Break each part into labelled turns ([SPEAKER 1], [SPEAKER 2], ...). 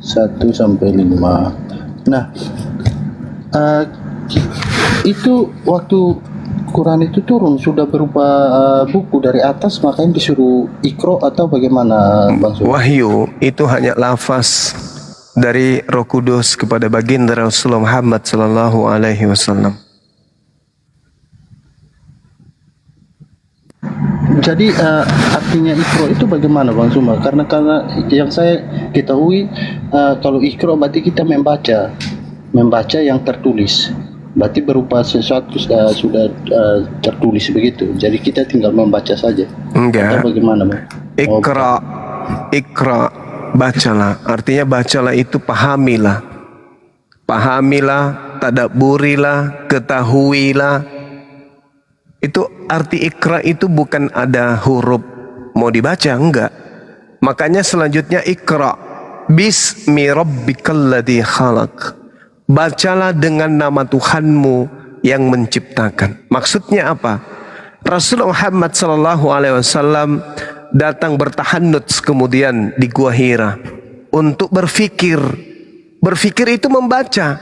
[SPEAKER 1] 1-5. Nah, itu waktu Quran itu turun sudah berupa buku dari atas, makanya disuruh Iqra atau bagaimana, Bang Suma?
[SPEAKER 2] Wahyu itu hanya lafaz dari Roh Kudus kepada baginda Rasulullah Muhammad sallallahu alaihi wasallam.
[SPEAKER 1] Jadi artinya Iqra itu bagaimana, Bang Suma? Karena yang saya ketahui kalau Iqra berarti kita membaca yang tertulis. Berarti berupa sesuatu sudah tertulis begitu. Jadi kita tinggal membaca saja.
[SPEAKER 2] Enggak.
[SPEAKER 1] Atau bagaimana, Bang?
[SPEAKER 2] Iqra, bacalah. Artinya bacalah itu pahamilah. Pahamilah, tadabburilah, ketahuilah. Itu arti Iqra itu bukan ada huruf mau dibaca, enggak. Makanya selanjutnya Iqra bismi rabbikal ladzi khalaq. Bacalah dengan nama Tuhanmu yang menciptakan. Maksudnya apa? Rasulullah Muhammad sallallahu alaihi wasallam datang bertahannuts kemudian di Gua Hira untuk berfikir. Berfikir itu membaca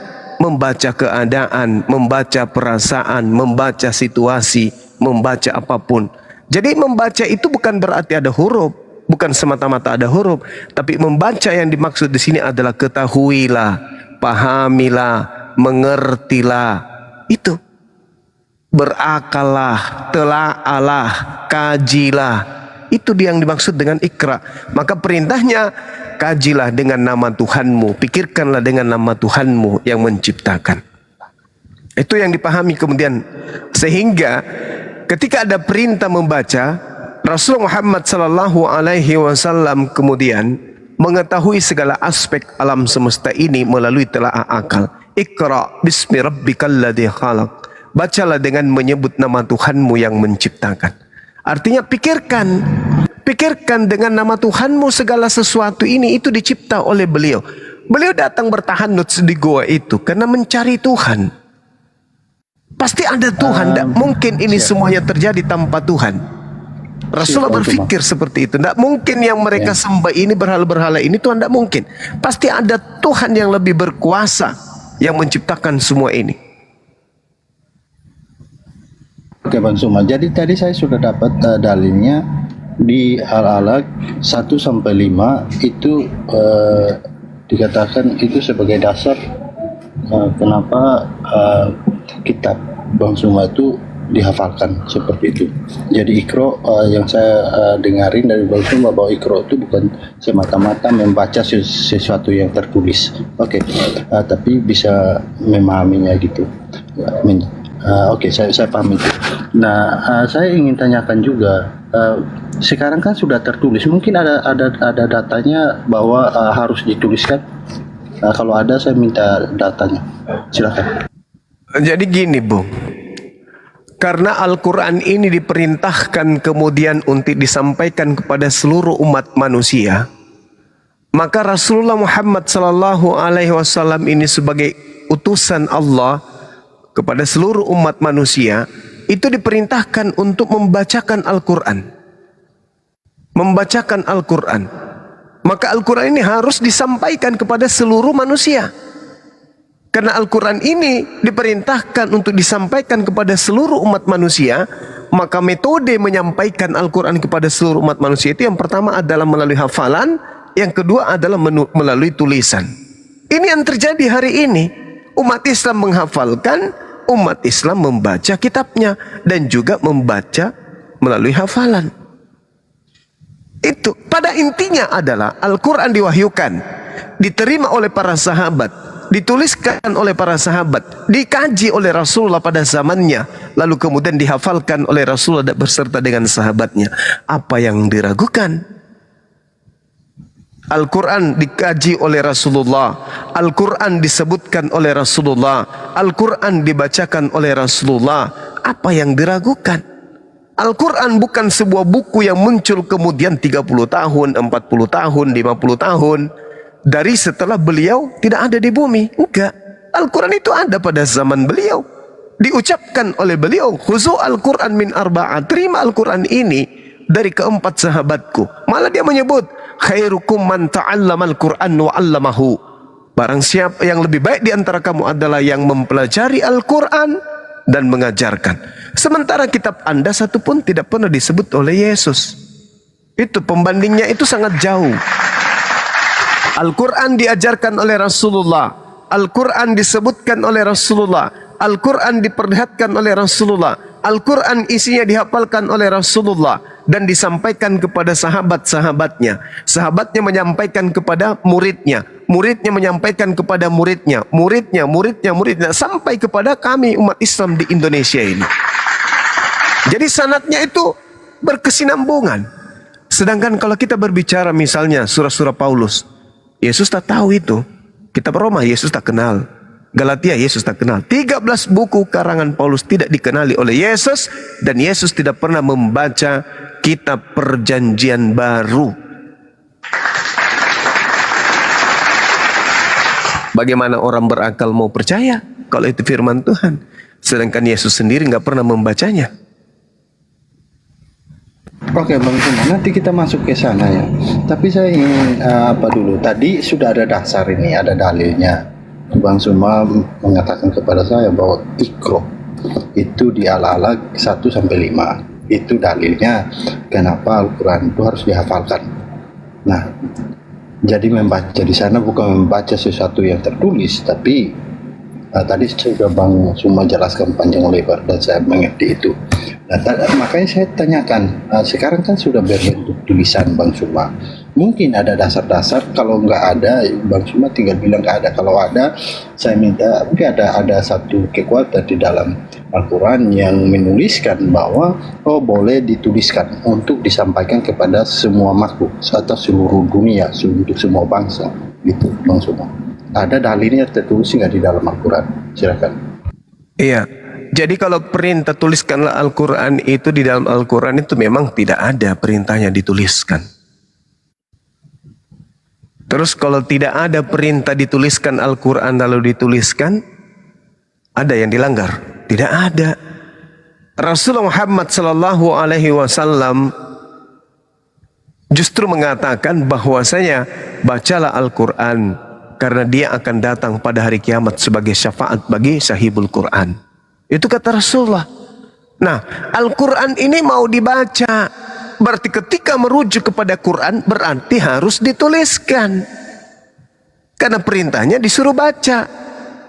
[SPEAKER 2] keadaan, membaca perasaan, membaca situasi, membaca apapun. Jadi membaca itu bukan berarti ada huruf, bukan semata-mata ada huruf, tapi membaca yang dimaksud di sini adalah ketahuilah, pahamilah, mengertilah. Itu berakallah, telaalah, kajilah. Itu dia yang dimaksud dengan Iqra. Maka perintahnya kajilah dengan nama Tuhanmu, pikirkanlah dengan nama Tuhanmu yang menciptakan. Itu yang dipahami kemudian, sehingga ketika ada perintah membaca, Rasulullah Muhammad sallallahu alaihi wasallam kemudian mengetahui segala aspek alam semesta ini melalui telaah akal. Iqra bismi rabbikal ladzi khalaq. Bacalah dengan menyebut nama Tuhanmu yang menciptakan. Artinya pikirkan dengan nama Tuhanmu segala sesuatu ini itu dicipta oleh beliau. Beliau datang bertahannuts di gua itu karena mencari Tuhan. Pasti ada Tuhan, tidak mungkin ini semuanya terjadi tanpa Tuhan. Rasulullah berpikir seperti itu. Tidak mungkin yang mereka sembah ini, berhala-berhala ini, Tuhan tidak mungkin. Pasti ada Tuhan yang lebih berkuasa yang menciptakan semua ini.
[SPEAKER 1] Oke, Bang Suma. Jadi tadi saya sudah dapat dalilnya di Al-Alaq 1-5 itu dikatakan itu sebagai dasar kenapa kitab Bang Suma itu dihafalkan seperti itu. Jadi Iqra yang saya dengarin dari Bang Suma bahwa Iqra itu bukan semata-mata membaca sesuatu yang tertulis. Oke, tapi bisa memahaminya gitu. Oke, saya paham itu. Nah, saya ingin tanyakan juga, sekarang kan sudah tertulis, mungkin ada datanya bahwa harus dituliskan. Kalau ada, saya minta datanya. Silakan.
[SPEAKER 2] Jadi gini, Bung. Karena Al-Quran ini diperintahkan kemudian untuk disampaikan kepada seluruh umat manusia, maka Rasulullah Muhammad sallallahu alaihi wasallam ini sebagai utusan Allah kepada seluruh umat manusia itu diperintahkan untuk membacakan Al-Quran. Membacakan Al-Quran. Maka Al-Quran ini harus disampaikan kepada seluruh manusia. Karena Al-Quran ini diperintahkan untuk disampaikan kepada seluruh umat manusia, maka metode menyampaikan Al-Quran kepada seluruh umat manusia itu yang pertama adalah melalui hafalan, yang kedua adalah melalui tulisan. Ini yang terjadi hari ini. Umat Islam menghafalkan, umat Islam membaca kitabnya, dan juga membaca melalui hafalan. Itu pada intinya adalah Al-Quran diwahyukan, diterima oleh para sahabat, dituliskan oleh para sahabat, dikaji oleh Rasulullah pada zamannya, lalu kemudian dihafalkan oleh Rasulullah berserta dengan sahabatnya. Apa yang diragukan? Al-Quran dikaji oleh Rasulullah, Al-Quran disebutkan oleh Rasulullah, Al-Quran dibacakan oleh Rasulullah. Apa yang diragukan? Al-Quran bukan sebuah buku yang muncul kemudian 30 tahun, 40 tahun, 50 tahun dari setelah beliau tidak ada di bumi. Enggak. Al-Quran itu ada pada zaman beliau, diucapkan oleh beliau, khuzu Al-Quran min arba'ah, terima Al-Quran ini dari keempat sahabatku. Malah dia menyebut khairukum man ta'allamal Qur'an wa 'allamahu. Barang siapa yang lebih baik di antara kamu adalah yang mempelajari Al-Quran dan mengajarkan. Sementara kitab Anda satu pun tidak pernah disebut oleh Yesus. Itu pembandingnya itu sangat jauh. Al-Quran diajarkan oleh Rasulullah, Al-Quran disebutkan oleh Rasulullah, Al-Quran diperlihatkan oleh Rasulullah, Al-Quran isinya dihafalkan oleh Rasulullah dan disampaikan kepada sahabat-sahabatnya. Sahabatnya menyampaikan kepada muridnya, muridnya menyampaikan kepada muridnya, muridnya sampai kepada kami umat Islam di Indonesia ini. Jadi sanadnya itu berkesinambungan. Sedangkan kalau kita berbicara misalnya surah-surah Paulus, Yesus tak tahu itu. Kitab Roma Yesus tak kenal. Galatia Yesus tak kenal. 13 buku karangan Paulus tidak dikenali oleh Yesus. Dan Yesus tidak pernah membaca kitab perjanjian baru. Bagaimana orang berakal mau percaya kalau itu firman Tuhan? Sedangkan Yesus sendiri nggak pernah membacanya.
[SPEAKER 1] Oke Bang Suma, nanti kita masuk ke sana ya. Tapi saya ingin apa dulu? Tadi sudah ada dasar ini, ada dalilnya. Bang Suma mengatakan kepada saya bahwa Iqra itu di ala-ala 1-5. Itu dalilnya kenapa Al-Quran itu harus dihafalkan. Nah, jadi membaca di sana bukan membaca sesuatu yang tertulis, tapi tadi sudah Bang Suma jelaskan panjang lebar dan saya mengerti itu. Nah, makanya saya tanyakan, sekarang kan sudah berbentuk tulisan Bang Suma. Mungkin ada dasar-dasar, kalau nggak ada Bang Suma tinggal bilang nggak ada. Kalau ada, saya minta mungkin ada satu kekuatan di dalam Al-Quran yang menuliskan bahwa boleh dituliskan untuk disampaikan kepada semua makhluk atau seluruh dunia, untuk semua bangsa, gitu Bang Suma. Ada dalilnya tertulis nggak di dalam Al-Quran? Silakan.
[SPEAKER 2] Iya. Jadi kalau perintah tuliskanlah Al-Quran itu di dalam Al-Quran itu memang tidak ada perintahnya dituliskan. Terus kalau tidak ada perintah dituliskan Al-Quran lalu dituliskan, ada yang dilanggar? Tidak ada. Rasulullah Muhammad SAW justru mengatakan bahwasanya bacalah Al-Quran karena dia akan datang pada hari kiamat sebagai syafaat bagi sahibul Quran. Itu kata Rasulullah. Nah, Al-Quran ini mau dibaca. Berarti ketika merujuk kepada Quran berarti harus dituliskan. Karena perintahnya disuruh baca.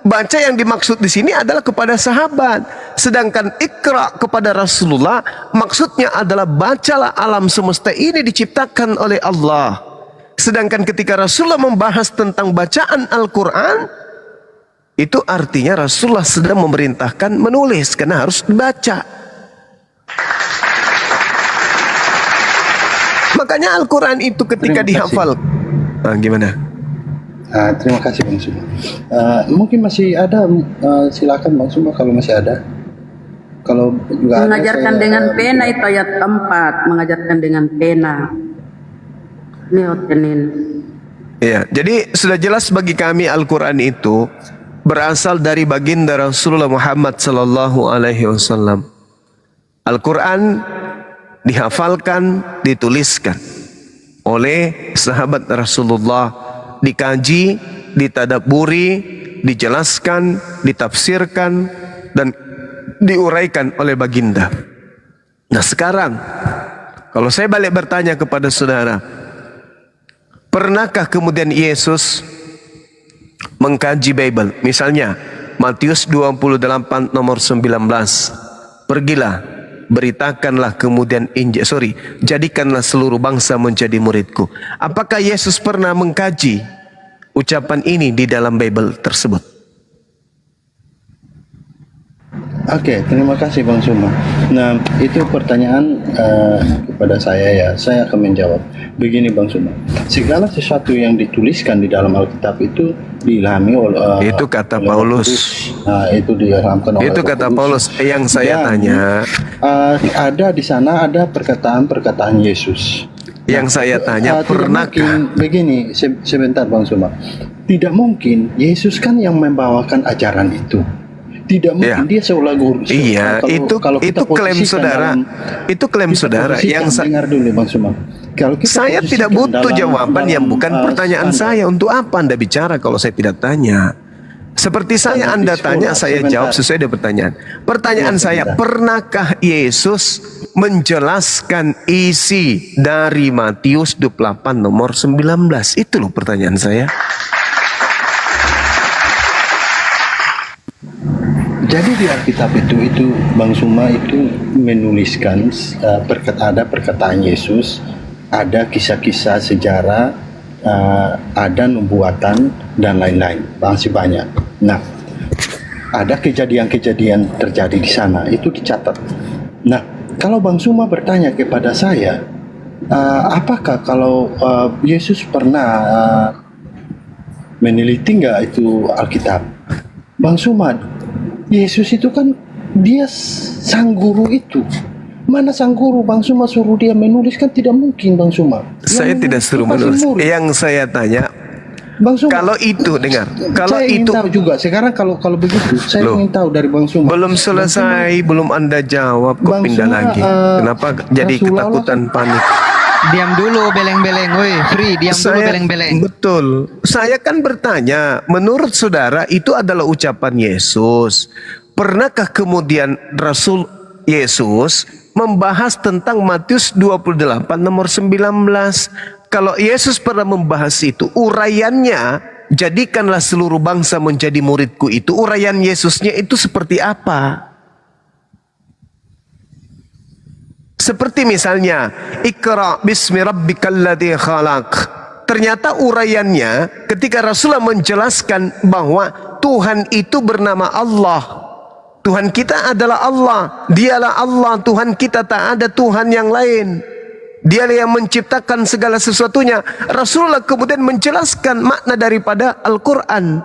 [SPEAKER 2] Baca yang dimaksud di sini adalah kepada sahabat. Sedangkan Iqra kepada Rasulullah maksudnya adalah bacalah, alam semesta ini diciptakan oleh Allah. Sedangkan ketika Rasulullah membahas tentang bacaan Al-Quran, itu artinya Rasulullah sedang memerintahkan menulis karena harus dibaca. Makanya Al-Quran itu ketika dihafal. Gimana?
[SPEAKER 1] Terima kasih Bang Suma. Mungkin masih ada, silakan Bang Suma kalau masih ada. Kalau nggak
[SPEAKER 3] mengajarkan
[SPEAKER 1] ada,
[SPEAKER 3] dengan pena itu ayat 4, mengajarkan dengan pena. Neotenin.
[SPEAKER 2] Iya, jadi sudah jelas bagi kami Al-Quran itu berasal dari baginda Rasulullah Muhammad sallallahu alaihi wasallam. Al-Quran dihafalkan, dituliskan oleh sahabat Rasulullah, dikaji, ditadaburi, dijelaskan, ditafsirkan dan diuraikan oleh baginda. Nah sekarang kalau saya balik bertanya kepada saudara, pernahkah kemudian Yesus mengkaji Bible? Misalnya Matius 28 nomor 19, pergilah beritakanlah kemudian jadikanlah seluruh bangsa menjadi muridku. Apakah Yesus pernah mengkaji ucapan ini di dalam Bible tersebut?
[SPEAKER 1] Oke, terima kasih Bang Suma. Nah, itu pertanyaan kepada saya ya. Saya akan menjawab. Begini Bang Suma, segala sesuatu yang dituliskan di dalam Alkitab itu diilhami oleh
[SPEAKER 2] itu kata Paulus.
[SPEAKER 1] Itu diilhamkan oleh
[SPEAKER 2] itu kata Paulus. Yang saya tanya,
[SPEAKER 1] ada di sana ada perkataan-perkataan Yesus.
[SPEAKER 2] Yang saya tanya, pernahkah?
[SPEAKER 1] Begini, sebentar Bang Suma. Tidak mungkin Yesus kan yang membawakan ajaran itu. Tidak mungkin
[SPEAKER 2] Ya.
[SPEAKER 1] dia seolah guru.
[SPEAKER 2] Iya, itu klaim saudara. Itu klaim saudara yang
[SPEAKER 1] dengar dulu Bang Suma. Kalau kita
[SPEAKER 2] saya tidak
[SPEAKER 1] posisikan
[SPEAKER 2] butuh jawaban yang bukan pertanyaan
[SPEAKER 1] standar.
[SPEAKER 2] saya. Untuk apa Anda bicara kalau saya tidak tanya? Seperti saya,
[SPEAKER 1] Standar
[SPEAKER 2] Anda
[SPEAKER 1] di
[SPEAKER 2] tanya,
[SPEAKER 1] sekolah,
[SPEAKER 2] saya
[SPEAKER 1] sebentar.
[SPEAKER 2] jawab sesuai dengan pertanyaan. Pertanyaan
[SPEAKER 1] Ya,
[SPEAKER 2] saya,
[SPEAKER 1] sebentar.
[SPEAKER 2] pernahkah Yesus menjelaskan isi dari Matius 28 nomor 19? Itu loh pertanyaan saya.
[SPEAKER 1] Jadi di Alkitab itu Bang Suma itu menuliskan ada perkataan Yesus, ada kisah-kisah sejarah, ada nubuatan dan lain-lain, masih banyak. Nah, ada kejadian-kejadian terjadi di sana, itu dicatat. Nah, kalau Bang Suma bertanya kepada saya, apakah kalau Yesus pernah meneliti nggak itu Alkitab? Bang Suma, Yesus itu kan dia sang guru itu. Mana sang guru Bang Suma suruh dia menulis, kan tidak mungkin Bang Suma.
[SPEAKER 2] Saya tidak suruh
[SPEAKER 1] pasti
[SPEAKER 2] menulis.
[SPEAKER 1] murid.
[SPEAKER 2] Yang saya tanya,
[SPEAKER 1] Bang Suma,
[SPEAKER 2] kalau itu dengar, kalau
[SPEAKER 1] saya ingin
[SPEAKER 2] itu
[SPEAKER 1] tahu juga. Sekarang kalau begitu, saya
[SPEAKER 2] Loh,
[SPEAKER 1] ingin tahu dari Bang Suma.
[SPEAKER 2] belum selesai, belum Anda jawab, kok
[SPEAKER 1] Bang
[SPEAKER 2] pindah
[SPEAKER 1] Suma,
[SPEAKER 2] lagi? Kenapa jadi
[SPEAKER 1] Rasulullah
[SPEAKER 2] ketakutan, panik?
[SPEAKER 4] Diam dulu beleng-beleng, woi, Free, diam dulu beleng-beleng.
[SPEAKER 2] Betul. Saya kan bertanya, menurut saudara itu adalah ucapan Yesus. Pernahkah kemudian Rasul Yesus membahas tentang Matius 28 nomor 19? Kalau Yesus pernah membahas itu, uraiannya, jadikanlah seluruh bangsa menjadi muridku, itu uraian Yesusnya itu seperti apa? Seperti misalnya, Iqra bismi rabbikal ladzi khalaq. Ternyata uraiannya ketika Rasulullah menjelaskan bahwa Tuhan itu bernama Allah. Tuhan kita adalah Allah. Dialah Allah, Tuhan kita, tak ada Tuhan yang lain. Dialah yang menciptakan segala sesuatunya. Rasulullah kemudian menjelaskan makna daripada Al-Quran.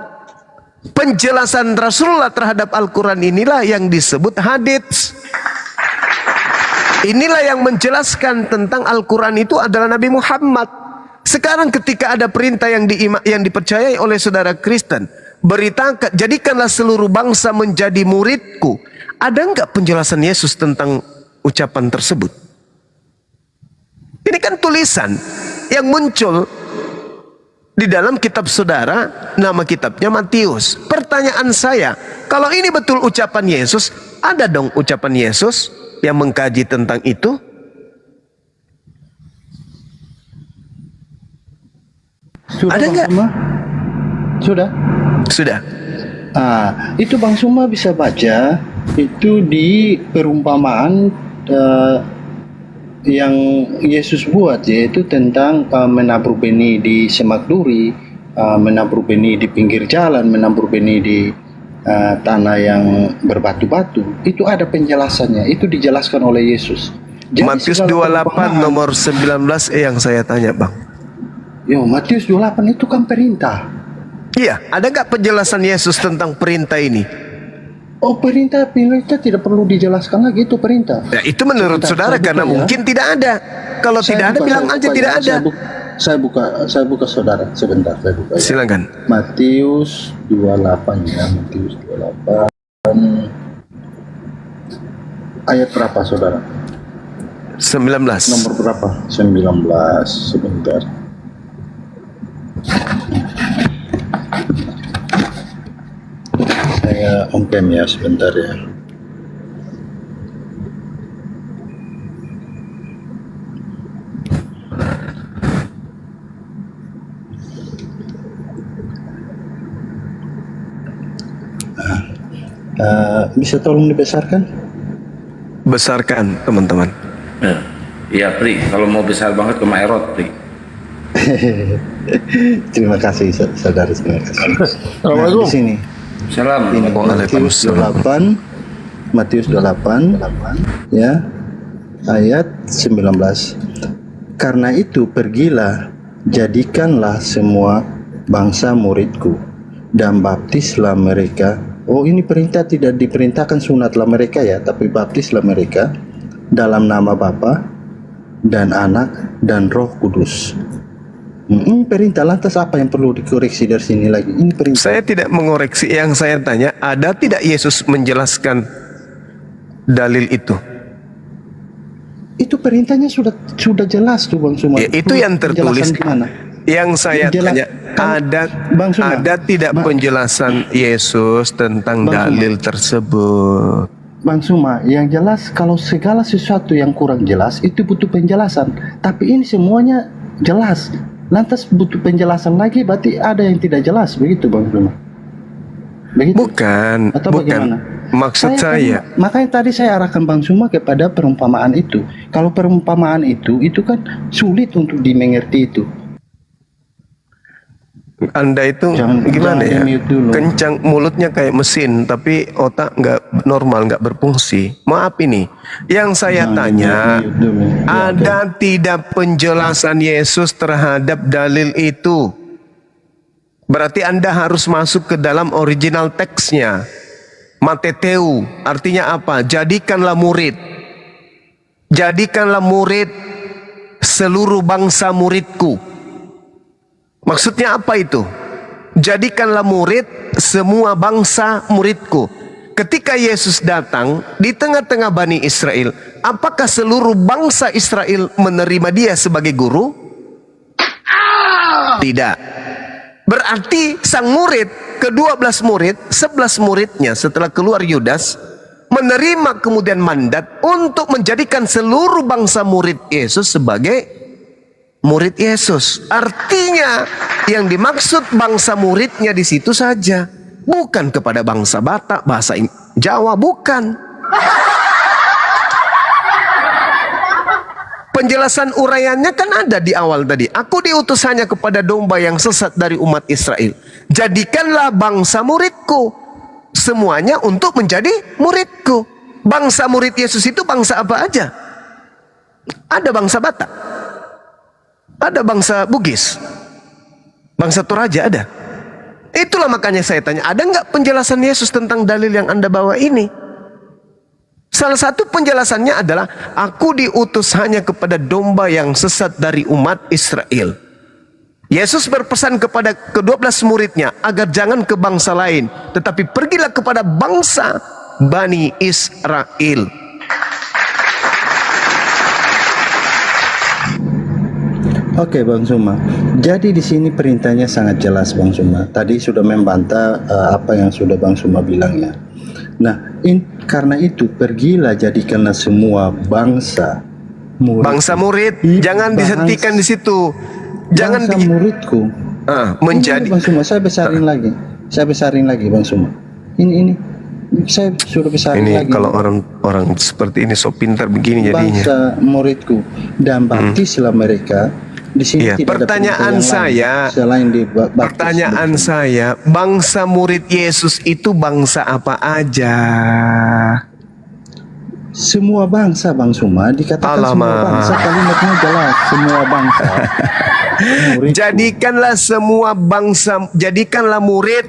[SPEAKER 2] Penjelasan Rasulullah terhadap Al-Quran inilah yang disebut hadits. Inilah yang menjelaskan tentang Al-Quran itu adalah Nabi Muhammad. Sekarang ketika ada perintah yang dipercayai oleh saudara Kristen, beritakan, jadikanlah seluruh bangsa menjadi muridku. Ada enggak penjelasan Yesus tentang ucapan tersebut? Ini kan tulisan yang muncul di dalam kitab saudara, nama kitabnya Matius. Pertanyaan saya, kalau ini betul ucapan Yesus, ada dong ucapan Yesus yang mengkaji tentang itu?
[SPEAKER 1] Sudah,
[SPEAKER 2] Ada
[SPEAKER 1] Bang
[SPEAKER 2] nggak?
[SPEAKER 1] Suma? Sudah.
[SPEAKER 2] Sudah.
[SPEAKER 1] Itu Bang Suma bisa baca itu di perumpamaan yang Yesus buat, yaitu tentang menabur benih di semak duri, menabur benih di pinggir jalan, menabur benih di tanah yang berbatu-batu. Itu ada penjelasannya, itu dijelaskan oleh Yesus. Jadi
[SPEAKER 2] Matius
[SPEAKER 1] segala
[SPEAKER 2] 28
[SPEAKER 1] perumpamaan-
[SPEAKER 2] nomor 19 yang saya tanya, Bang.
[SPEAKER 1] Matius 28 itu kan perintah.
[SPEAKER 2] Iya, ada nggak penjelasan Yesus tentang perintah ini?
[SPEAKER 1] Perintah tidak perlu dijelaskan lagi, itu perintah.
[SPEAKER 2] Ya, itu menurut
[SPEAKER 1] Sebentar,
[SPEAKER 2] saudara
[SPEAKER 1] saya buka
[SPEAKER 2] karena
[SPEAKER 1] ya.
[SPEAKER 2] mungkin tidak ada. Kalau tidak ada, bilang aja tidak ada.
[SPEAKER 1] Saya buka saudara, sebentar saya buka. Ya.
[SPEAKER 2] Silakan.
[SPEAKER 1] Matius 28 ya, Matius 28. Ayat berapa saudara?
[SPEAKER 2] 19.
[SPEAKER 1] Nomor berapa? 19. Sebentar. Saya on-cam ya, sebentar ya. Bisa tolong dibesarkan?
[SPEAKER 2] Besarkan, teman-teman.
[SPEAKER 5] Iya, Pri. Kalau mau besar banget ke Maerot, Pri.
[SPEAKER 1] Terima kasih saudara, terima kasih. Nah, di sini
[SPEAKER 5] Salam.
[SPEAKER 1] ini Matius 28, Matius 28 ya, ayat 19. Karena itu pergilah, jadikanlah semua bangsa muridku dan baptislah mereka. Ini perintah, tidak diperintahkan sunatlah mereka ya, tapi baptislah mereka dalam nama Bapa dan Anak dan Roh Kudus. Ini perintah, lantas apa yang perlu dikoreksi dari sini lagi? Ini perintah.
[SPEAKER 2] Saya tidak mengoreksi, yang saya tanya, ada tidak Yesus menjelaskan dalil itu?
[SPEAKER 1] Itu perintahnya sudah jelas tuh Bang Suma.
[SPEAKER 2] Ya, itu yang tertulis.
[SPEAKER 1] Penjelasan di mana?
[SPEAKER 2] Yang saya tanya, ada
[SPEAKER 1] Bang Suma,
[SPEAKER 2] ada tidak penjelasan Yesus tentang
[SPEAKER 1] Bang Suma.
[SPEAKER 2] dalil tersebut?
[SPEAKER 1] Bang Suma, yang jelas kalau segala sesuatu yang kurang jelas itu butuh penjelasan. Tapi ini semuanya jelas. Lantas butuh penjelasan lagi, berarti ada yang tidak jelas, begitu Bang Suma? Begitu?
[SPEAKER 2] Bukan,
[SPEAKER 1] Atau
[SPEAKER 2] bukan.
[SPEAKER 1] bagaimana?
[SPEAKER 2] Maksud saya,
[SPEAKER 1] Makanya tadi saya arahkan Bang Suma kepada perumpamaan itu. Kalau perumpamaan itu kan sulit untuk dimengerti itu.
[SPEAKER 2] Anda itu gimana ya?
[SPEAKER 1] di-mute dulu.
[SPEAKER 2] Kencang, mulutnya kayak mesin, tapi otak nggak normal, nggak berfungsi. Maaf ini, yang saya tanya,
[SPEAKER 1] di-mute dulu. Ya,
[SPEAKER 2] ada tidak penjelasan Yesus terhadap dalil itu? Berarti Anda harus masuk ke dalam original teksnya. Mateteu, artinya apa? Jadikanlah murid. Jadikanlah murid seluruh bangsa muridku. Maksudnya apa itu? Jadikanlah murid semua bangsa muridku. Ketika Yesus datang di tengah-tengah Bani Israel, apakah seluruh bangsa Israel menerima dia sebagai guru? Tidak. Berarti sang murid, ke-12 murid, 11 muridnya setelah keluar Yudas, menerima kemudian mandat untuk menjadikan seluruh bangsa murid Yesus sebagai murid Yesus. Artinya yang dimaksud bangsa muridnya di situ saja, bukan kepada bangsa Batak, bahasa Jawa, bukan. Penjelasan uraiannya kan ada di awal tadi. Aku diutus hanya kepada domba yang sesat dari umat Israel. Jadikanlah bangsa muridku. Semuanya untuk menjadi muridku. Bangsa murid Yesus itu bangsa apa aja? Ada bangsa Batak, ada bangsa Bugis, bangsa Toraja ada. Itulah makanya saya tanya, ada nggak penjelasan Yesus tentang dalil yang Anda bawa ini? Salah satu penjelasannya adalah, aku diutus hanya kepada domba yang sesat dari umat Israel. Yesus berpesan kepada ke-12 muridnya agar jangan ke bangsa lain, tetapi pergilah kepada bangsa Bani Israel.
[SPEAKER 1] Oke Bang Suma, jadi di sini perintahnya sangat jelas Bang Suma. Tadi sudah membantah apa yang sudah Bang Suma bilang ya. Nah, karena itu pergilah jadikanlah semua bangsa murid.
[SPEAKER 2] Bangsa murid, jangan dihentikan di situ. Jangan
[SPEAKER 1] bangsa muridku.
[SPEAKER 2] Menjadi
[SPEAKER 1] Ini, Bang Suma, saya besarin lagi. Saya besarin lagi Bang Suma. Ini saya sudah besarin
[SPEAKER 2] ini
[SPEAKER 1] lagi.
[SPEAKER 2] kalau orang seperti ini so pintar begini jadinya.
[SPEAKER 1] Bangsa muridku dan baptislah mereka. Di sini
[SPEAKER 2] Iya,
[SPEAKER 1] tidak
[SPEAKER 2] pertanyaan
[SPEAKER 1] ada
[SPEAKER 2] saya,
[SPEAKER 1] selain di baptis.
[SPEAKER 2] pertanyaan saya, bangsa murid Yesus itu bangsa apa aja?
[SPEAKER 1] Semua bangsa Bang Suma, dikatakan
[SPEAKER 2] Alamak.
[SPEAKER 1] semua bangsa, kalimatnya jelas, semua bangsa. Muridku.
[SPEAKER 2] Jadikanlah semua bangsa, jadikanlah murid,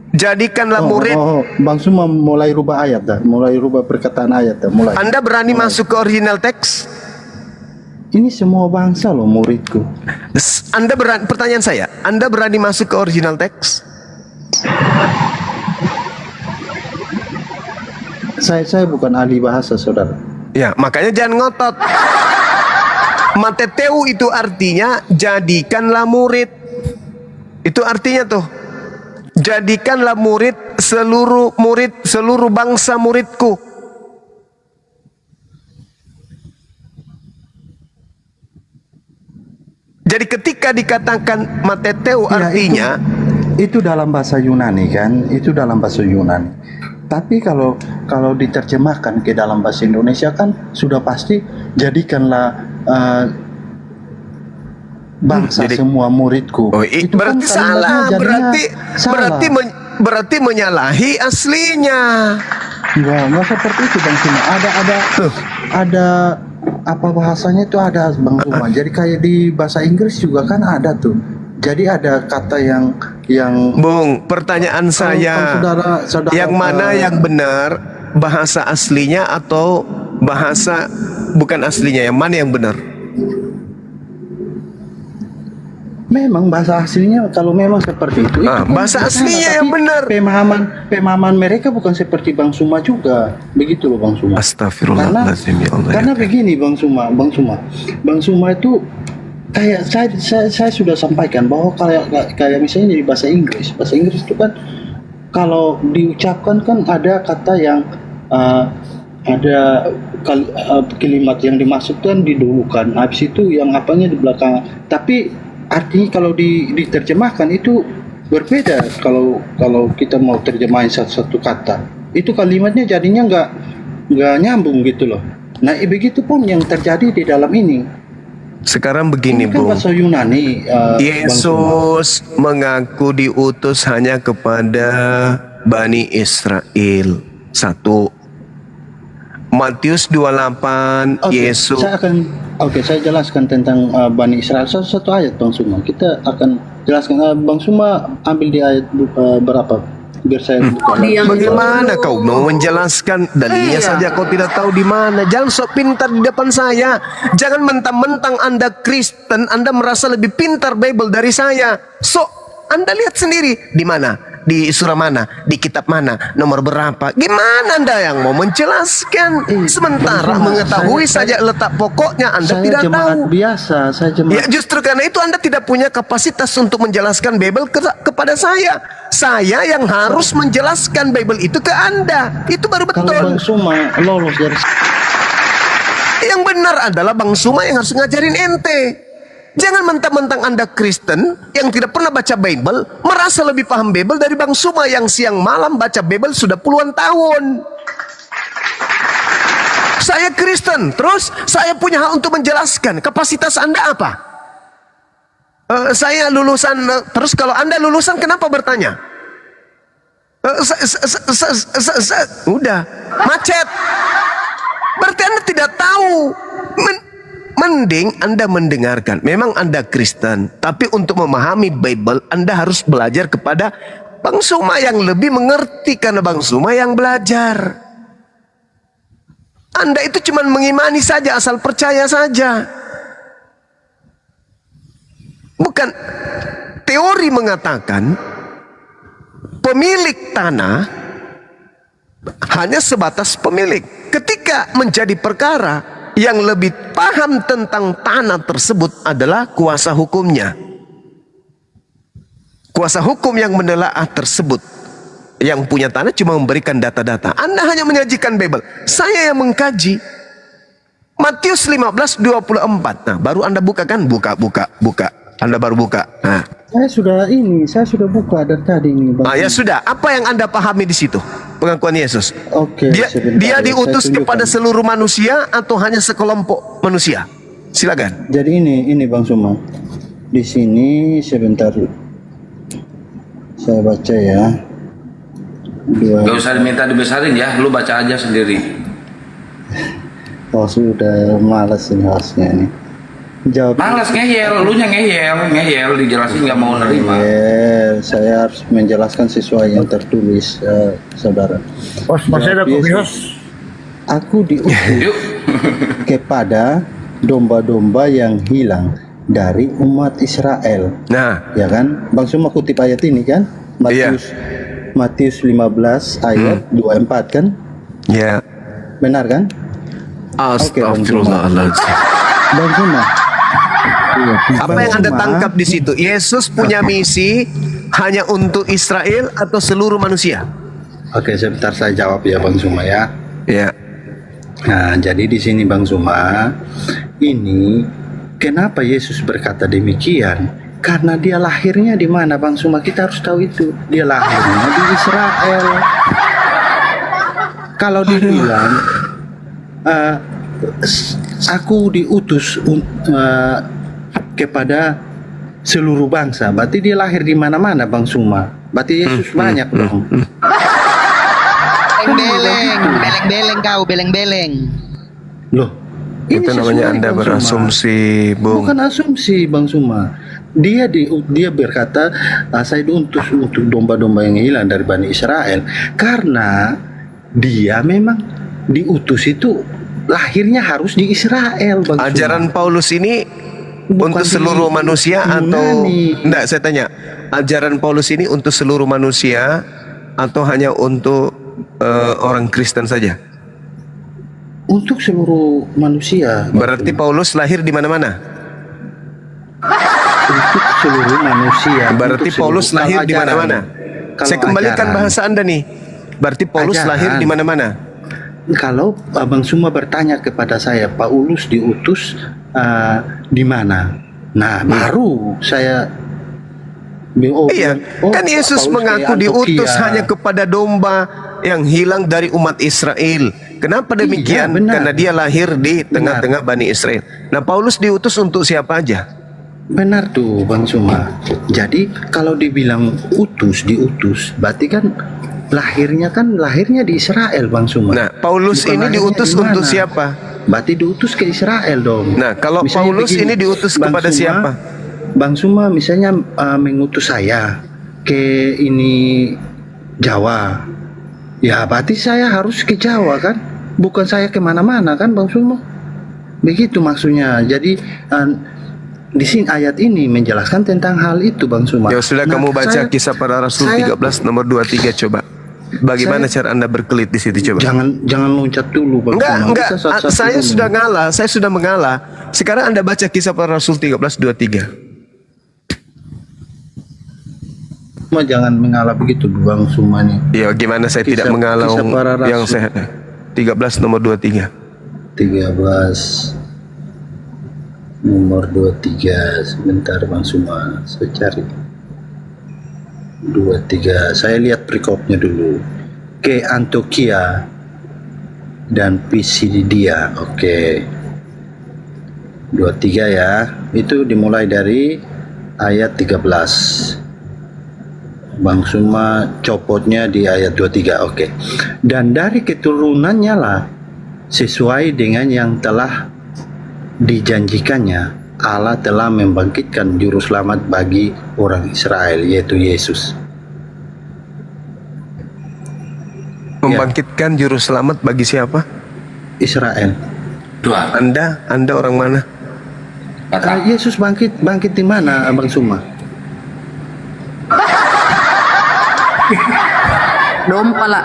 [SPEAKER 2] jadikanlah murid.
[SPEAKER 1] Bang Suma mulai rubah ayat dah, mulai rubah perkataan ayat dah, mulai.
[SPEAKER 2] Anda berani masuk ke original teks?
[SPEAKER 1] Ini semua bangsa loh muridku.
[SPEAKER 2] Anda berani, pertanyaan saya, Anda berani masuk ke original teks?
[SPEAKER 1] Saya bukan ahli bahasa saudara.
[SPEAKER 2] Ya, makanya jangan ngotot. Mateteu itu artinya jadikanlah murid. Itu artinya tuh, jadikanlah murid seluruh bangsa muridku. Jadi ketika dikatakan mateteu artinya
[SPEAKER 1] itu dalam bahasa Yunani kan, itu dalam bahasa Yunani. Tapi kalau diterjemahkan ke dalam bahasa Indonesia kan sudah pasti jadikanlah bangsa semua muridku.
[SPEAKER 2] Oh,
[SPEAKER 1] itu
[SPEAKER 2] berarti
[SPEAKER 1] kan
[SPEAKER 2] salah,
[SPEAKER 1] jadinya salah.
[SPEAKER 2] berarti menyalahi aslinya.
[SPEAKER 1] Enggak seperti itu Bang Suma. Ada apa bahasanya itu ada Bang Suma. Jadi kayak di bahasa Inggris juga kan ada tuh. Jadi ada kata yang
[SPEAKER 2] Bung, pertanyaan saya,
[SPEAKER 1] saudara,
[SPEAKER 2] yang mana yang benar, bahasa aslinya atau bahasa bukan aslinya, yang mana yang benar?
[SPEAKER 1] Memang bahasa aslinya kalau memang seperti itu.
[SPEAKER 2] Ah,
[SPEAKER 1] itu
[SPEAKER 2] bahasa
[SPEAKER 1] kan
[SPEAKER 2] aslinya
[SPEAKER 1] tapi
[SPEAKER 2] yang benar.
[SPEAKER 1] Pemahaman mereka bukan seperti Bang Suma juga. Begitu loh Bang Suma.
[SPEAKER 2] Astagfirullahaladzim, ya Allah.
[SPEAKER 1] Karena begini Bang Suma itu kayak saya sudah sampaikan bahwa kayak misalnya di bahasa Inggris itu kan kalau diucapkan kan ada kata yang ada kalimat yang dimaksudkan didulukan, habis itu yang apanya di belakang. Tapi artinya kalau diterjemahkan itu berbeda. Kalau kita mau terjemahin satu kata, itu kalimatnya jadinya nggak nyambung gitu loh. Nah, begitu pun yang terjadi di dalam ini.
[SPEAKER 2] Sekarang begini,
[SPEAKER 1] Ini kan
[SPEAKER 2] Bung.
[SPEAKER 1] bahasa Yunani.
[SPEAKER 2] Yesus mengaku diutus hanya kepada Bani Israel. 1. Matius 28, Yesus.
[SPEAKER 1] Saya jelaskan tentang Bani Israel satu ayat Bang Suma. Kita akan jelaskan. Bang Suma ambil di ayat berapa? Biar saya buka.
[SPEAKER 2] Bagaimana kau mau menjelaskan dalilnya saja kau tidak tahu di mana? Jangan sok pintar di depan saya. Jangan mentang-mentang Anda Kristen, Anda merasa lebih pintar Bible dari saya. Anda lihat sendiri di mana? Di surah mana? Di kitab mana? Nomor berapa? Gimana Anda yang mau menjelaskan? Sementara mengetahui saja letak pokoknya Anda tidak tahu.
[SPEAKER 1] Biasa, saya
[SPEAKER 2] Ya
[SPEAKER 1] jemaat.
[SPEAKER 2] justru karena itu Anda tidak punya kapasitas untuk menjelaskan Bible kepada saya. Saya yang harus menjelaskan Bible itu ke Anda. Itu baru betul.
[SPEAKER 1] Kalau Bang Suma lolos dari
[SPEAKER 2] Yang benar adalah Bang Suma yang harus ngajarin ente. Jangan mentang-mentang Anda Kristen yang tidak pernah baca Bible merasa lebih paham Bible dari Bang Suma yang siang malam baca Bible sudah puluhan tahun. Saya Kristen, terus saya punya hak untuk menjelaskan. Kapasitas Anda apa? Saya lulusan, terus kalau Anda lulusan kenapa bertanya? Udah, macet. Berarti Anda tidak tahu. Mending Anda mendengarkan. Memang Anda Kristen, tapi untuk memahami Bible Anda harus belajar kepada Bang Suma yang lebih mengerti karena Bang Suma yang belajar. Anda itu cuma mengimani saja, asal percaya saja. Bukan. Teori mengatakan pemilik tanah hanya sebatas pemilik. Ketika menjadi perkara yang lebih paham tentang tanah tersebut adalah kuasa hukumnya. Kuasa hukum yang menelaah tersebut, yang punya tanah cuma memberikan data-data. Anda hanya menyajikan Bible. Saya yang mengkaji. Matius 15:24. Nah, baru Anda buka kan? Buka. Anda baru buka. Nah.
[SPEAKER 1] Saya sudah buka dari tadi ini, Bang.
[SPEAKER 2] Ya sudah. Apa yang Anda pahami di situ? Pengakuan Yesus.
[SPEAKER 1] Oke.
[SPEAKER 2] Dia diutus kepada seluruh manusia atau hanya sekelompok manusia? Silakan.
[SPEAKER 1] Jadi ini Bang Suma. Di sini sebentar saya baca ya.
[SPEAKER 5] Gak usah diminta dibesarin ya, lu baca aja sendiri.
[SPEAKER 1] Oh sudah malas ini hostnya nih. Jawab.
[SPEAKER 5] Malas ngeyel, lu nya ngeyel dijelasin nggak mau nerima.
[SPEAKER 1] Saya harus menjelaskan sesuai yang tertulis, saudara.
[SPEAKER 6] Masih ada kopi,
[SPEAKER 1] Aku diutus kepada domba-domba yang hilang dari umat Israel.
[SPEAKER 2] Nah,
[SPEAKER 1] Ya kan? Bang Suma kutip ayat ini kan? Matius 15 ayat 24 kan?
[SPEAKER 2] ya.
[SPEAKER 1] Benar kan?
[SPEAKER 2] Astagfirullahaladzim.
[SPEAKER 1] Bang Suma.
[SPEAKER 2] Apa yang Anda tangkap di situ? Yesus punya misi hanya untuk Israel atau seluruh manusia?
[SPEAKER 1] Oke, sebentar saya jawab ya Bang Suma ya.
[SPEAKER 2] Ya.
[SPEAKER 1] Nah, jadi di sini Bang Suma, ini kenapa Yesus berkata demikian? Karena dia lahirnya di mana Bang Suma? Kita harus tahu itu. Dia lahirnya di Israel. Kalau dibilang aku diutus kepada seluruh bangsa, berarti dia lahir di mana-mana Bang Suma. Berarti Yesus banyak dong.
[SPEAKER 4] Beleng-beleng kau, beleng-beleng.
[SPEAKER 1] Loh,
[SPEAKER 2] Itu namanya
[SPEAKER 1] sesuai,
[SPEAKER 2] Anda
[SPEAKER 1] Bang
[SPEAKER 2] berasumsi, Bung.
[SPEAKER 1] Bukan asumsi Bang Suma. Dia berkata, saya diutus untuk domba-domba yang hilang dari Bani Israel. Karena dia memang diutus itu lahirnya harus di Israel Bang Suma.
[SPEAKER 2] Ajaran Paulus ini untuk seluruh
[SPEAKER 1] di
[SPEAKER 2] manusia atau
[SPEAKER 1] Yunani.
[SPEAKER 2] enggak? Saya tanya, ajaran Paulus ini untuk seluruh manusia atau hanya untuk orang Kristen saja?
[SPEAKER 1] Untuk seluruh manusia.
[SPEAKER 2] Berarti Paulus lahir di mana-mana.
[SPEAKER 1] Untuk seluruh manusia.
[SPEAKER 2] Berarti
[SPEAKER 1] Untuk
[SPEAKER 2] Paulus
[SPEAKER 1] seluruh-
[SPEAKER 2] lahir
[SPEAKER 1] kalau
[SPEAKER 2] di mana-mana.
[SPEAKER 1] kalau
[SPEAKER 2] Saya kembalikan
[SPEAKER 1] ajaran-
[SPEAKER 2] bahasa Anda nih. Berarti Paulus
[SPEAKER 1] Ajaran.
[SPEAKER 2] lahir di mana-mana.
[SPEAKER 1] Kalau Abang Suma bertanya kepada saya, Paulus diutus di mana? Nah, baru saya
[SPEAKER 2] Iya, kan Yesus
[SPEAKER 1] Paulus
[SPEAKER 2] mengaku
[SPEAKER 1] kayak
[SPEAKER 2] diutus
[SPEAKER 1] Antioquia.
[SPEAKER 2] hanya kepada domba yang hilang dari umat Israel. Kenapa demikian?
[SPEAKER 1] Iya, benar.
[SPEAKER 2] Karena dia lahir di tengah-tengah Bani Israel. Nah, Paulus diutus untuk siapa aja?
[SPEAKER 1] Benar tuh Bang Suma. Jadi kalau dibilang diutus, berarti kan lahirnya di Israel Bang Suma.
[SPEAKER 2] Nah, Paulus
[SPEAKER 1] Bukan
[SPEAKER 2] ini
[SPEAKER 1] lahirnya
[SPEAKER 2] diutus
[SPEAKER 1] di mana.
[SPEAKER 2] untuk siapa?
[SPEAKER 1] Berarti diutus ke Israel dong.
[SPEAKER 2] Nah, kalau
[SPEAKER 1] Misalnya
[SPEAKER 2] Paulus ini diutus
[SPEAKER 1] Bang
[SPEAKER 2] kepada
[SPEAKER 1] Suma-
[SPEAKER 2] siapa?
[SPEAKER 1] Bang Suma misalnya mengutus saya ke ini Jawa. Ya berarti saya harus ke Jawa kan? Bukan saya kemana-mana kan Bang Suma? Begitu maksudnya. Jadi di sini ayat ini menjelaskan tentang hal itu Bang Suma.
[SPEAKER 2] Ya sudah,
[SPEAKER 1] Nah,
[SPEAKER 2] kamu baca Kisah Para Rasul
[SPEAKER 1] saya-
[SPEAKER 2] 13 nomor 23 coba. Bagaimana cara Anda berkelit di situ coba?
[SPEAKER 1] Jangan loncat dulu Bang Suma.
[SPEAKER 2] Enggak,
[SPEAKER 1] Kita satu-satu
[SPEAKER 2] saya
[SPEAKER 1] dulu.
[SPEAKER 2] sudah ngalah, saya sudah mengalah. Sekarang Anda baca Kisah Para Rasul 13:23.
[SPEAKER 1] Cuma jangan mengalah begitu Bang Suma nih.
[SPEAKER 2] Ya, gimana saya tidak
[SPEAKER 1] Kisah-
[SPEAKER 2] mengalah
[SPEAKER 1] Kisah Para Rasul.
[SPEAKER 2] yang saya 13 nomor 23.
[SPEAKER 1] 13 nomor 23. Sebentar Bang Suma, saya cari 23. Saya lihat perikopnya dulu. Ke Antioquia dan Pisidia. Oke. 23 ya. Itu dimulai dari ayat 13. Bang Suma copotnya di ayat 23. Oke. Dan dari keturunannya lah, sesuai dengan yang telah dijanjikannya, Allah telah membangkitkan juru selamat bagi orang Israel, yaitu Yesus.
[SPEAKER 2] Membangkitkan juru selamat bagi siapa?
[SPEAKER 1] Israel.
[SPEAKER 5] Dua.
[SPEAKER 2] Anda orang mana?
[SPEAKER 5] Kata.
[SPEAKER 1] Yesus bangkit di mana, Abang Suma?
[SPEAKER 3] Dompa lah.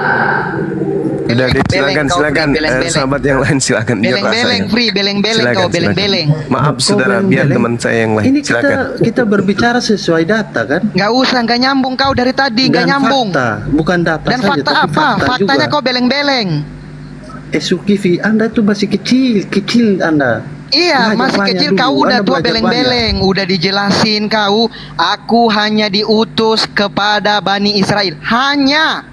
[SPEAKER 2] Udah, deh,
[SPEAKER 4] Beleng,
[SPEAKER 2] silakan,
[SPEAKER 4] kau beleng-beleng.
[SPEAKER 2] sahabat yang lain silakan. biar
[SPEAKER 4] Beleng-beleng,
[SPEAKER 2] rasanya.
[SPEAKER 4] Free, beleng-beleng
[SPEAKER 2] Silakan,
[SPEAKER 4] kau,
[SPEAKER 2] silakan.
[SPEAKER 4] beleng-beleng.
[SPEAKER 2] Maaf saudara, biar
[SPEAKER 1] beleng-beleng.
[SPEAKER 2] teman saya yang lain.
[SPEAKER 1] Ini
[SPEAKER 2] Silakan.
[SPEAKER 1] kita berbicara sesuai data kan?
[SPEAKER 4] Nggak usah, nggak nyambung kau dari tadi, nggak
[SPEAKER 1] Dan
[SPEAKER 4] nyambung.
[SPEAKER 1] fakta, bukan data
[SPEAKER 4] Dan
[SPEAKER 1] saja,
[SPEAKER 4] fakta
[SPEAKER 1] tapi
[SPEAKER 4] apa?
[SPEAKER 1] fakta
[SPEAKER 4] Faktanya
[SPEAKER 1] juga.
[SPEAKER 4] kau beleng-beleng.
[SPEAKER 1] Sukivi, Anda itu masih kecil Anda.
[SPEAKER 4] Iya,
[SPEAKER 1] Belajar
[SPEAKER 4] masih
[SPEAKER 1] banyak
[SPEAKER 4] kecil
[SPEAKER 1] dulu,
[SPEAKER 4] kau udah
[SPEAKER 1] Anda
[SPEAKER 4] tua
[SPEAKER 1] belajar
[SPEAKER 4] beleng-beleng. Udah dijelasin kau, aku hanya diutus kepada Bani Israel. Hanya.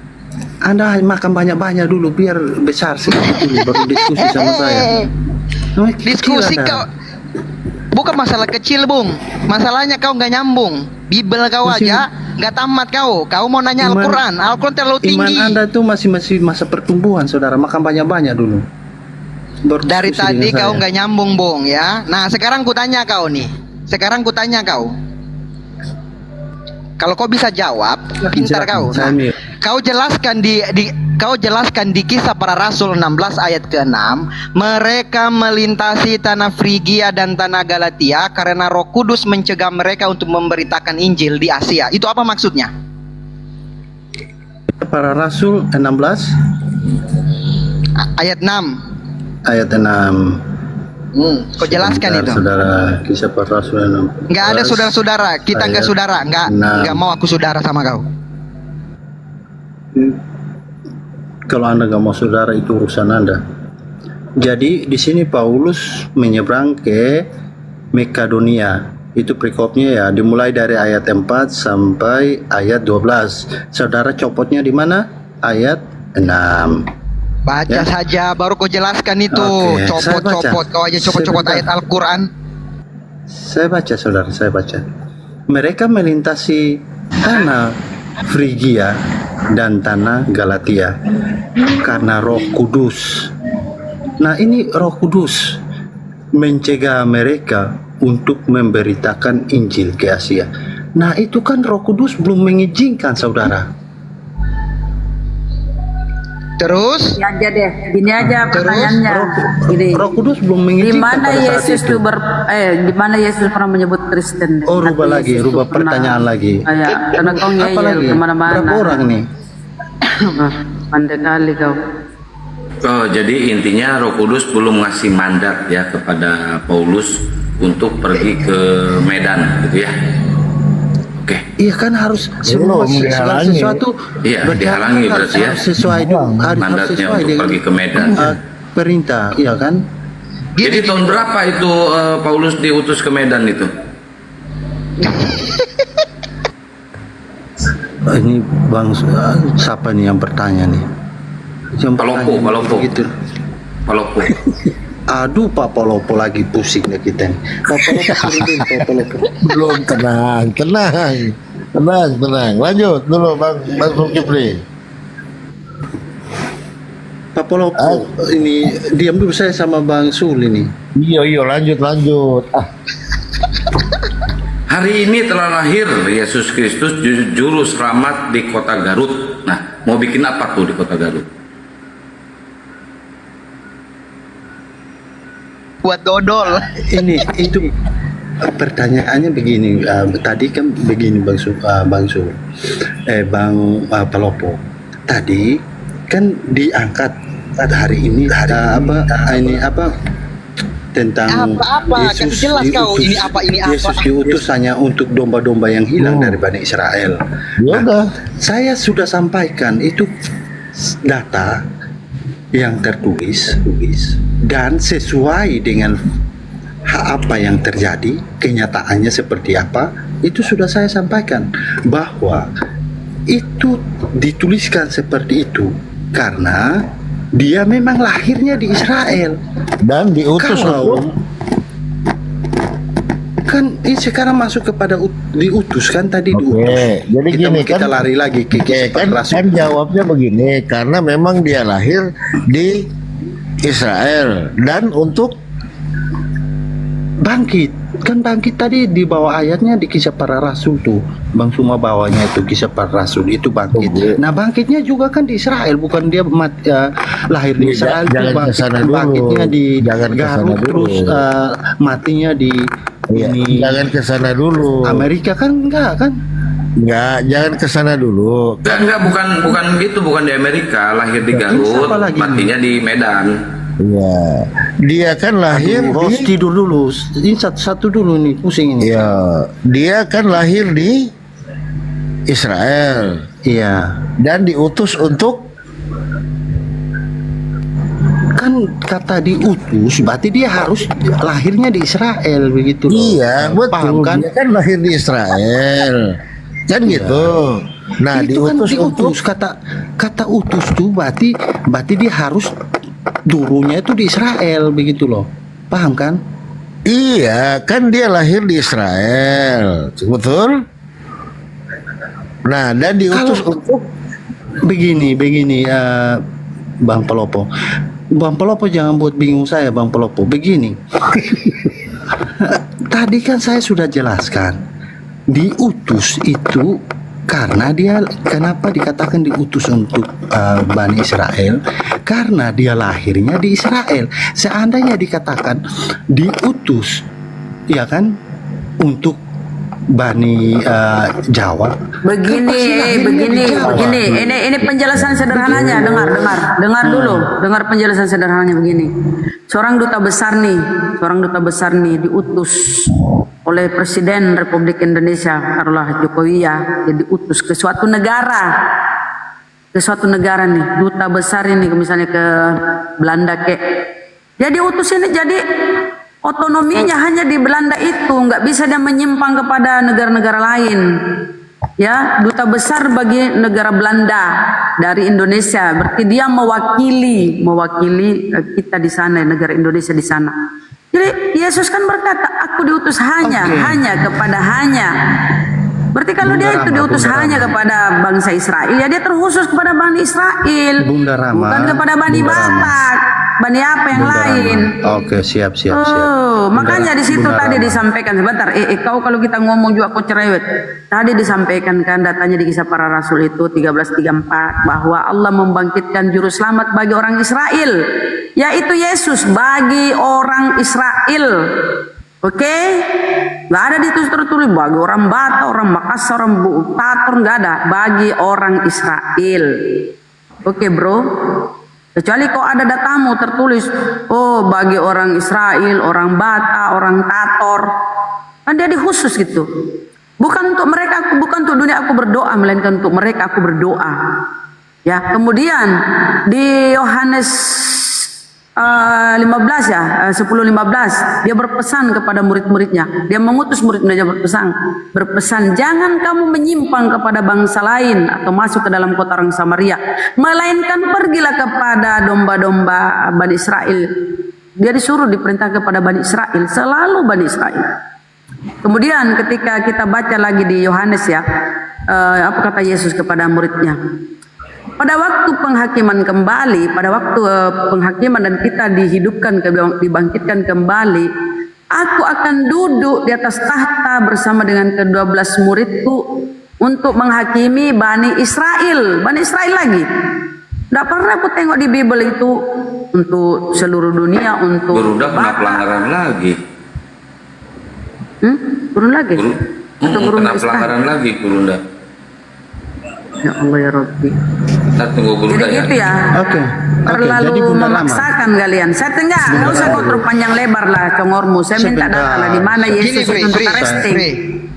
[SPEAKER 1] Anda makan banyak-banyak dulu biar besar sedikit dulu baru diskusi sama saya. Nah, kecil
[SPEAKER 4] Diskusi
[SPEAKER 1] Anda.
[SPEAKER 4] kau. Bukan masalah kecil, Bung. Masalahnya kau nggak nyambung. Bibel kau
[SPEAKER 1] Masih-
[SPEAKER 4] aja nggak tamat kau. Kau mau nanya
[SPEAKER 1] Iman-
[SPEAKER 4] Al-Quran. Al-Quran terlalu
[SPEAKER 1] Iman
[SPEAKER 4] tinggi.
[SPEAKER 1] Anda tuh masih masa pertumbuhan, saudara. Makan banyak-banyak dulu. Baru
[SPEAKER 4] Dari
[SPEAKER 1] diskusi
[SPEAKER 4] tadi
[SPEAKER 1] dengan
[SPEAKER 4] kau
[SPEAKER 1] saya.
[SPEAKER 4] nggak nyambung, Bung, ya. Nah, sekarang ku tanya kau nih. Sekarang ku tanya kau. Kalau kau bisa jawab, pintar
[SPEAKER 1] Silakan,
[SPEAKER 4] kau.
[SPEAKER 1] saya
[SPEAKER 4] Nah,
[SPEAKER 1] mute.
[SPEAKER 4] kau jelaskan di Kisah Para Rasul 16 ayat ke-6, mereka melintasi tanah Frigia dan tanah Galatia karena Roh Kudus mencegah mereka untuk memberitakan Injil di Asia. Itu apa maksudnya?
[SPEAKER 1] Para Rasul 16
[SPEAKER 4] Ayat 6.
[SPEAKER 1] ayat 6.
[SPEAKER 4] Kau jelaskan
[SPEAKER 1] Sebentar,
[SPEAKER 4] itu.
[SPEAKER 1] Saudara, Kisah Para Rasul 16.
[SPEAKER 4] Nggak ada saudara-saudara. Kita nggak
[SPEAKER 1] Ayat
[SPEAKER 4] saudara.
[SPEAKER 1] 6.
[SPEAKER 4] Nggak mau aku saudara sama kau.
[SPEAKER 1] Kalau Anda nggak mau saudara itu urusan Anda. Jadi di sini Paulus menyeberang ke Makedonia. Itu perikopnya ya, dimulai dari ayat 4 sampai ayat 12. Saudara copotnya di mana? Ayat 6.
[SPEAKER 4] Baca
[SPEAKER 1] Ya.
[SPEAKER 4] saja, baru kau jelaskan itu.
[SPEAKER 1] Oke, saya
[SPEAKER 4] Copot-copot,
[SPEAKER 1] baca.
[SPEAKER 4] kau aja copot-copot
[SPEAKER 1] Sebentar.
[SPEAKER 4] ayat Al-Quran.
[SPEAKER 1] Saya baca saudara, saya baca. Mereka melintasi tanah Frigia dan tanah Galatia karena Roh Kudus. Nah, ini Roh Kudus mencegah mereka untuk memberitakan Injil ke Asia. Nah, itu kan Roh Kudus belum mengizinkan saudara.
[SPEAKER 4] Terus
[SPEAKER 3] Ya aja deh, gini aja pertanyaannya. Gini.
[SPEAKER 1] Roh Kudus belum
[SPEAKER 3] Di
[SPEAKER 1] mengizinkan
[SPEAKER 3] mana
[SPEAKER 1] pada saat
[SPEAKER 3] Yesus
[SPEAKER 1] itu.
[SPEAKER 3] tuh di mana Yesus pernah menyebut Kristen?
[SPEAKER 1] Oh, rubah
[SPEAKER 3] Atau
[SPEAKER 1] lagi,
[SPEAKER 3] Yesus
[SPEAKER 1] rubah
[SPEAKER 3] tuh pernah
[SPEAKER 1] pertanyaan lagi.
[SPEAKER 3] Kayak karena kau
[SPEAKER 1] Apa
[SPEAKER 3] ngeyel
[SPEAKER 1] lagi?
[SPEAKER 3] kemana-mana.
[SPEAKER 1] Berapa orang nih?
[SPEAKER 3] Pandai kali kau.
[SPEAKER 5] Oh, jadi intinya Roh Kudus belum ngasih mandat ya kepada Paulus untuk pergi ke Medan gitu ya. Oke.
[SPEAKER 1] Iya kan harus semua
[SPEAKER 6] Belum
[SPEAKER 1] segala
[SPEAKER 6] dihalangi.
[SPEAKER 1] sesuatu.
[SPEAKER 5] Iya, dihalangi berarti ya.
[SPEAKER 1] Harus sesuai harus
[SPEAKER 5] Mandatnya
[SPEAKER 1] sesuai
[SPEAKER 5] untuk
[SPEAKER 1] dengan
[SPEAKER 5] pergi ke Medan.
[SPEAKER 1] perintah, iya kan?
[SPEAKER 5] Jadi tahun berapa itu Paulus diutus ke Medan itu?
[SPEAKER 1] Ini Bang, siapa nih yang bertanya nih? Yang
[SPEAKER 5] Palopo,
[SPEAKER 1] bertanya
[SPEAKER 5] Palopo.
[SPEAKER 1] Gitu.
[SPEAKER 5] Palopo.
[SPEAKER 1] Aduh, Pak Palopo lagi pusing ya kita nih. Pak Palopo, turunin, Pak Palopo.
[SPEAKER 6] Belum, tenang. Lanjut dulu Bang Zulkifli.
[SPEAKER 1] Pak Palopo, ini diam dulu saya sama Bang Sul ini.
[SPEAKER 6] Iya, lanjut.
[SPEAKER 5] Hari ini telah lahir Yesus Kristus juru selamat di kota Garut. Nah, mau bikin apa tuh di kota Garut?
[SPEAKER 4] buat dodol.
[SPEAKER 1] Ini itu pertanyaannya begini. Tadi kan begini Bang Sul, Bang Palopo. Tadi kan diangkat hari ini tentang
[SPEAKER 4] Apa? Kasih jelas kau. Ini apa?
[SPEAKER 1] Yesus diutus hanya untuk domba-domba yang hilang dari Bani Israel.
[SPEAKER 6] Ya udah.
[SPEAKER 1] Saya sudah sampaikan itu data yang tertulis dan sesuai dengan apa yang terjadi, kenyataannya seperti apa, itu sudah saya sampaikan bahwa itu dituliskan seperti itu karena dia memang lahirnya di Israel
[SPEAKER 6] Dan diutus
[SPEAKER 1] kalau
[SPEAKER 6] untuk
[SPEAKER 1] kan ini sekarang masuk kepada diutus kan tadi
[SPEAKER 6] Oke,
[SPEAKER 1] diutus.
[SPEAKER 6] jadi gini
[SPEAKER 1] kita
[SPEAKER 6] kan,
[SPEAKER 1] lari lagi ke
[SPEAKER 6] kan jawabnya begini, karena memang dia lahir di Israel dan untuk
[SPEAKER 1] bangkit tadi di bawah ayatnya di Kisah Para Rasul tuh Bang Suma bawahnya itu Kisah Para Rasul itu bangkit. Nah bangkitnya juga kan di Israel, bukan dia lahir di Israel tuh
[SPEAKER 6] jangan kesana dulu.
[SPEAKER 1] bangkitnya di
[SPEAKER 6] Jangan kesana
[SPEAKER 1] Garut
[SPEAKER 6] dulu.
[SPEAKER 1] terus matinya di ini
[SPEAKER 6] jangan ke sana dulu.
[SPEAKER 1] Amerika kan enggak kan?
[SPEAKER 6] Enggak, jangan ke sana dulu.
[SPEAKER 5] Enggak, bukan gitu, bukan di Amerika, lahir di Garut,
[SPEAKER 1] siapa lagi?
[SPEAKER 5] matinya di Medan.
[SPEAKER 6] Iya. Dia kan lahir
[SPEAKER 1] Bos
[SPEAKER 6] di
[SPEAKER 1] tidur dulu, ini satu-satu dulu nih pusing ini.
[SPEAKER 6] Iya, dia kan lahir di Israel
[SPEAKER 1] Iya.
[SPEAKER 6] dan diutus untuk
[SPEAKER 1] Kan kata diutus berarti dia harus lahirnya di Israel begitu loh.
[SPEAKER 6] iya,
[SPEAKER 1] Paham
[SPEAKER 6] betul.
[SPEAKER 1] kan?
[SPEAKER 6] Dia kan lahir di Israel. Kan gitu. Nah,
[SPEAKER 1] itu kan
[SPEAKER 6] diutus untuk
[SPEAKER 1] diutus kata utus tuh berarti dia harus durunya itu di Israel begitu loh. Paham kan?
[SPEAKER 6] iya, kan dia lahir di Israel. Betul? Nah, dan diutus
[SPEAKER 1] Kalau-
[SPEAKER 6] untuk
[SPEAKER 1] Begini Bang Pelopo. Bang Pelopo jangan buat bingung saya Bang Pelopo. Begini. Tadi kan saya sudah jelaskan. Diutus itu karena dia kenapa dikatakan diutus untuk Bani Israel? Karena dia lahirnya di Israel. Seandainya dikatakan diutus ya kan untuk Bani Jawa.
[SPEAKER 3] Begini. Ini penjelasan sederhananya. Dengar dulu. Dengar penjelasan sederhananya begini. Seorang duta besar nih diutus oleh Presiden Republik Indonesia Karollah Jokowi ya, dia diutus ke suatu negara. Nih, duta besar ini misalnya ke Belanda Dia diutus ini jadi otonominya hanya di Belanda itu, nggak bisa dia menyimpang kepada negara-negara lain. Ya, duta besar bagi negara Belanda dari Indonesia, berarti dia mewakili kita di sana, negara Indonesia di sana. Jadi Yesus kan berkata, aku diutus hanya kepada hanya. Berarti kalau dia itu diutus hanya kepada bangsa Israel, ya dia terkhusus kepada Bani Israel,
[SPEAKER 1] Bunda Rama,
[SPEAKER 3] bukan kepada Bani
[SPEAKER 1] Bunda Rama.
[SPEAKER 3] Batak, Bani apa yang
[SPEAKER 1] Bunda
[SPEAKER 3] lain.
[SPEAKER 1] Rama. Oke, siap.
[SPEAKER 3] Oh, Makanya di situ tadi disampaikan sebentar. Kau kalau kita ngomong juga kau cerewet. Tadi disampaikan kan datanya di Kisah Para Rasul itu 13:34 bahwa Allah membangkitkan juru selamat bagi orang Israel, yaitu Yesus bagi orang Israel. Oke, nggak ada di situ tertulis bagi orang Batak, orang Makassar, orang Tator, nggak ada, bagi orang Israel. Oke bro. Kecuali kok ada datamu tertulis, oh bagi orang Israel, orang Batak, orang Tator, kan jadi khusus gitu. Bukan untuk mereka, bukan untuk dunia aku berdoa, melainkan untuk mereka aku berdoa. Ya, kemudian di Yohanes 15 ya, 10:15 dia berpesan kepada murid-muridnya. Dia mengutus murid-muridnya berpesan, jangan kamu menyimpang kepada bangsa lain atau masuk ke dalam kota orang Samaria, melainkan pergilah kepada domba-domba Bani Israel. Dia disuruh diperintah kepada Bani Israel, selalu Bani Israel. Kemudian ketika kita baca lagi di Yohanes ya, apa kata Yesus kepada muridnya? Pada waktu penghakiman kembali, pada waktu penghakiman dan kita dihidupkan, dibangkitkan kembali, aku akan duduk di atas tahta bersama dengan ke-12 muridku untuk menghakimi Bani Israel. Bani Israel lagi. Tidak pernah aku tengok di Bible itu untuk seluruh dunia, untuk
[SPEAKER 5] Berudah kena pelanggaran lagi.
[SPEAKER 3] Turun lagi?
[SPEAKER 5] Kena pelanggaran lagi Berunda.
[SPEAKER 3] Ya Allah ya Rabbi.
[SPEAKER 5] Kita tunggu Berunda
[SPEAKER 3] Jadi
[SPEAKER 5] ya.
[SPEAKER 3] gitu ya.
[SPEAKER 1] Oke.
[SPEAKER 3] Terlalu
[SPEAKER 1] Jadi Bunda Rama.
[SPEAKER 3] memaksakan kalian. Saya tengah, nggak usah kau terpanjang lebar lah congormu. Saya minta
[SPEAKER 1] Sebentar.
[SPEAKER 3] data lah di mana Yesus untuk karesteng.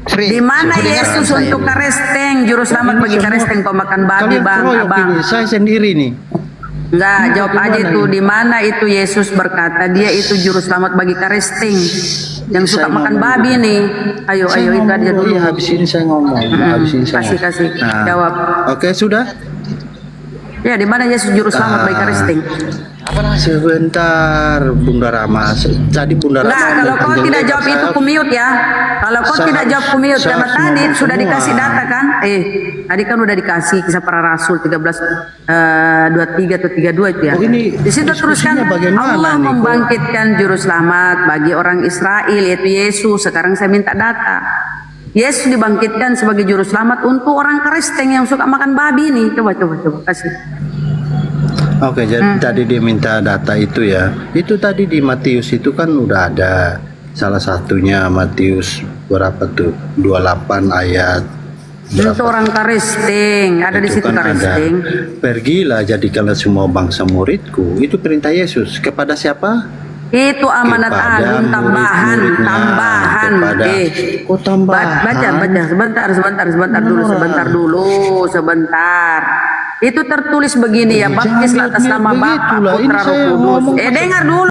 [SPEAKER 3] Di mana Yesus untuk karesteng, juru selamat bagi karesteng kau makan babi
[SPEAKER 1] Kalian
[SPEAKER 3] bang,
[SPEAKER 1] keroyok
[SPEAKER 3] abang.
[SPEAKER 1] ini, saya sendiri nih.
[SPEAKER 3] Enggak, jawab
[SPEAKER 1] Gimana
[SPEAKER 3] aja itu
[SPEAKER 1] ini?
[SPEAKER 3] di mana itu Yesus berkata dia itu juru selamat bagi karesteng yang suka
[SPEAKER 1] Saya
[SPEAKER 3] makan
[SPEAKER 1] ngomong
[SPEAKER 3] babi nih. Ayo
[SPEAKER 1] Saya
[SPEAKER 3] itu aja
[SPEAKER 1] ngomong
[SPEAKER 3] dulu.
[SPEAKER 1] Iya, habis ini saya ngomong. Habis ini saya
[SPEAKER 3] Kasih,
[SPEAKER 1] ngomong. Nah,
[SPEAKER 3] jawab.
[SPEAKER 1] Oke, sudah.
[SPEAKER 3] Ya di mana Yesus juru selamat bagi karesteng?
[SPEAKER 1] Sebentar, Bunda Rama. Tadi Bunda Rama.
[SPEAKER 3] Nah, kalau kau
[SPEAKER 1] panjang
[SPEAKER 3] tidak
[SPEAKER 1] lebar,
[SPEAKER 3] jawab itu
[SPEAKER 1] saya-
[SPEAKER 3] kumute ya. Kalau kau
[SPEAKER 1] saya
[SPEAKER 3] tidak
[SPEAKER 1] harus-
[SPEAKER 3] jawab kumute
[SPEAKER 1] saya
[SPEAKER 3] karena
[SPEAKER 1] harus
[SPEAKER 3] tadi
[SPEAKER 1] ngomong
[SPEAKER 3] sudah
[SPEAKER 1] semua.
[SPEAKER 3] dikasih data kan? Tadi kan udah dikasih Kisah Para Rasul 13:23 atau 32 itu ya.
[SPEAKER 1] Oh, ini
[SPEAKER 3] Di situ teruskan
[SPEAKER 1] diskusinya bagaimana
[SPEAKER 3] Allah
[SPEAKER 1] nih, kok?
[SPEAKER 3] membangkitkan juru selamat bagi orang Israel yaitu Yesus. Sekarang saya minta data. Yesus dibangkitkan sebagai juru selamat untuk orang Kristen yang suka makan babi nih. Coba kasih.
[SPEAKER 1] Oke, jadi tadi dia minta data itu ya. Itu tadi di Matius itu kan udah ada. Salah satunya Matius berapa tuh? 28 ayat.
[SPEAKER 3] Untuk orang Kristen, ada di
[SPEAKER 1] Itu
[SPEAKER 3] situ
[SPEAKER 1] kan ada.
[SPEAKER 3] Kristen.
[SPEAKER 1] Pergilah jadikanlah semua bangsa muridku. Itu perintah Yesus. Kepada siapa?
[SPEAKER 3] Itu amanat
[SPEAKER 1] Kepada
[SPEAKER 3] agung tambahan,
[SPEAKER 1] murid-muridnya.
[SPEAKER 3] tambahan.
[SPEAKER 1] Kepada- Oh, tambahan.
[SPEAKER 3] Baca, sebentar sebentar. Itu tertulis begini ya, baptislah atas nama Bapa,
[SPEAKER 1] begitulah. Ini
[SPEAKER 3] Putra, Roh
[SPEAKER 1] saya
[SPEAKER 3] Kudus.
[SPEAKER 1] ngomong
[SPEAKER 3] Dengar dulu.